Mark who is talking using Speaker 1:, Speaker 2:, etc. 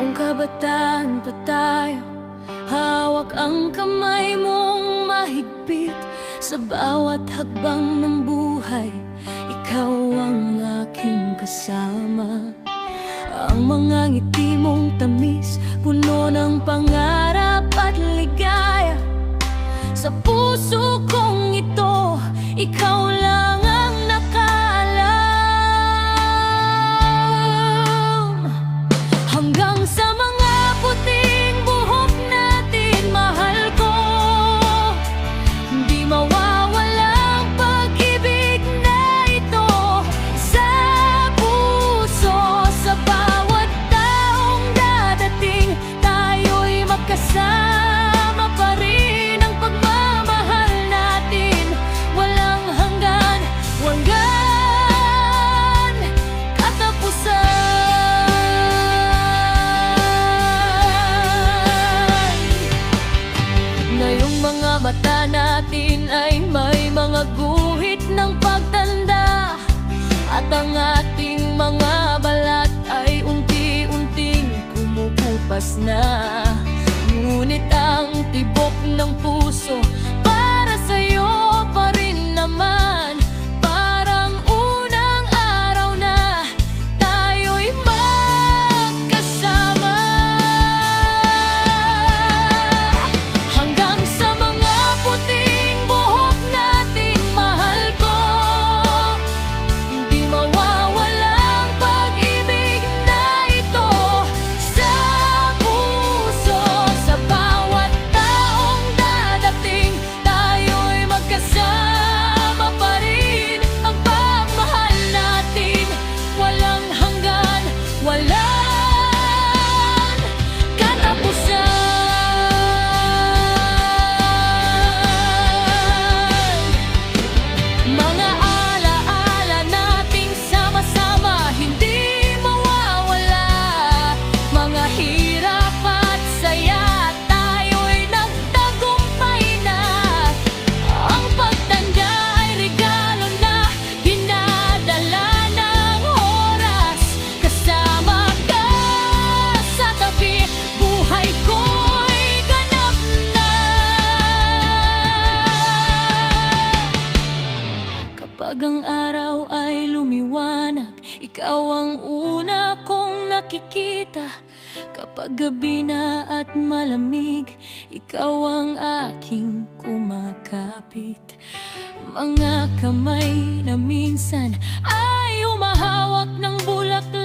Speaker 1: Noong kabataan pa tayo, hawak ang kamay mong mahigpit. Sa bawat hakbang ng buhay, ikaw ang aking kasama. Ang mga ngiti mong tamis, puno ng pangarap at ligaya. Sa puso kong ito, ikaw lang ang nakaalam. Hanggang sa mga puting buhok natin, mahal ko, di mawawalang pag-ibig na ito sa puso. Sa bawat taong dadating, tayo'y magkasama pa rin. Ang pagmamahal natin, walang hanggan, walang katapusan. Ngayong mga mata natin ay may mga guhit ng pagtanda, at ang ating mga balat ay unti-unting kumukupas na. Ngunit ang tibok ng puso para sa'yo pa rin naman. Parang unang araw na tayo'y magkasama. Hanggang sa mga puting buhok natin, mahal ko, di mawawalang pag-ibig na ito sa puso. Sa bawat taong dadating, tayo'y magkasama pa rin. Ang pagmahal natin, walang hanggan, walang katapusan. Mga alaala nating sama-sama, hindi mawawala. Mga hirap at saya, tayo'y nagtagumpay na. Ang pagtanda ay regalo na dinadala ng oras. Kasama ka sa tabi, buhay ko'y ganap na. Kapag ang araw ay lumiwanag, ikaw ang una kong nakikita. Kapag gabi na at malamig, ikaw ang aking kumakapit. Mga kamay na minsan ay humahawak ng bulaklak,